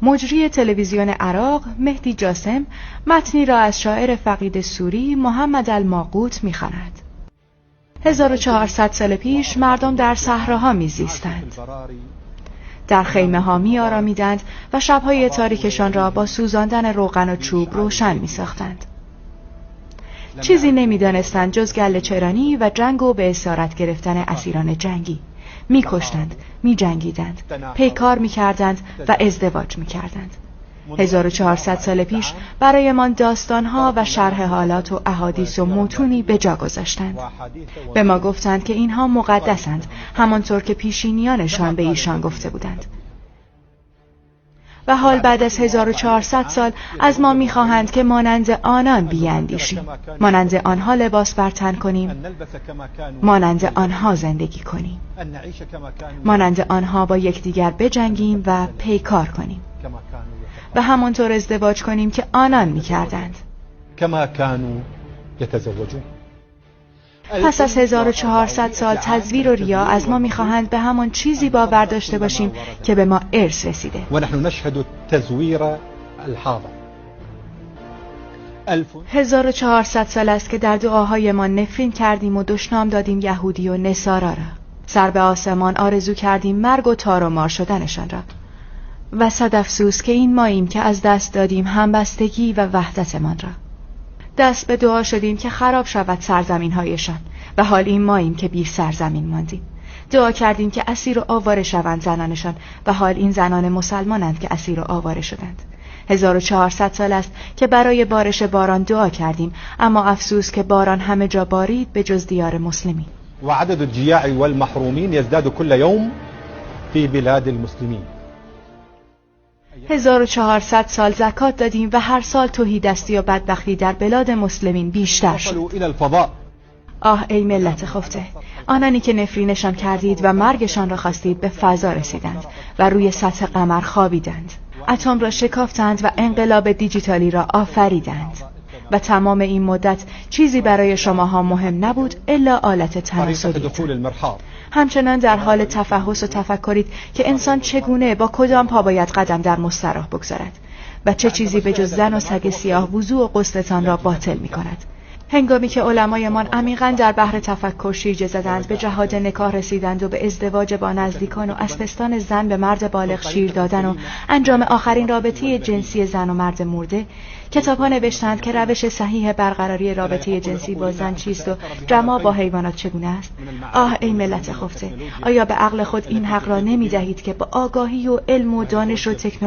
مجری تلویزیون عراق مهدی جاسم متنی را از شاعر فقید سوری محمد الماقوت می‌خواند. 1400 سال پیش مردم در صحراها می‌زیستند. در خیمه‌ها می‌آرامیدند و شب‌های تاریکشان را با سوزاندن روغن و چوب روشن می‌ساختند. چیزی نمی‌دانستند جز گله‌چرانی و جنگ و به اسارت گرفتن اسیران جنگی. می‌کشتند، می‌جنگیدند، پیکار می‌کردند و ازدواج می‌کردند. 1400 سال پیش برایمان داستان‌ها و شرح حالات و احادیث و متونی به جا گذاشتند. به ما گفتند که اینها مقدسند، همانطور که پیشینیانشان به ایشان گفته بودند. و حال بعد از 1400 سال از ما می‌خواهند که مانند آنان بیاندیشیم، مانند آنها لباس بر تن کنیم، مانند آنها زندگی کنیم، مانند آنها با یکدیگر بجنگیم و پیکار کنیم و همانطور ازدواج کنیم که آنان می‌کردند. كما كانوا يتزوجون. پس از 1400 سال تزویر و ریا از ما می‌خواهند به همان چیزی باور داشته باشیم که به ما ارث رسیده. ونحن نشهد التزوير الحاضر. 1400 سال است که در دعاهای ما نفرین کردیم و دشنام دادیم یهودی و نصارا را. سر به آسمان آرزو کردیم مرگ و تار و مار شدنشان را. و صد افسوس که این ماییم که از دست دادیم همبستگی و وحدتمان را. دست به دعا شدیم که خراب شود سرزمین‌هایشان و حال این ماییم که بی سرزمین ماندیم. دعا کردیم که اسیر و آواره شوند زنانشان و حال این زنان مسلمانند که اسیر و آواره شدند. 1400 سال است که برای بارش باران دعا کردیم، اما افسوس که باران همه جا بارید به جز دیار مسلمین. وعدد الجياع والمحرومين يزداد كل يوم في بلاد المسلمين. 1400 سال زکات دادیم و هر سال تهیدستی و بدبختی در بلاد مسلمین بیشتر شد. آه ای ملت خفته، آنانی که نفرینشان کردید و مرگشان را خواستید به فضا رسیدند و روی سطح قمر خوابیدند، اتم را شکافتند و انقلاب دیجیتالی را آفریدند و تمام این مدت چیزی برای شماها مهم نبود الا آلت تناسلیتان. همچنان در حال تفحص و تفکرید که انسان چگونه با کدام پا باید قدم در مستراح بگذارد و چه چیزی به جز زن و سگ سیاه وضوع و غسلتان را باطل می کند. هنگامی که علمایمان عمیقاً در بحر تفکر شیرجه زدند، به جهاد نکاح رسیدند و به ازدواج با نزدیکان و از پستان زن به مرد بالغ شیر دادن و انجام آخرین رابطه جنسی زن و مرد مرده، کتاب‌ها نوشتند که روش صحیح برقراری رابطه جنسی با زن چیست و جماع با حیوانات چگونه است. آه ای ملت خفته، آیا به عقل خود این حق را نمی دهید که با آگاهی و علم و دانش و تکنولوژی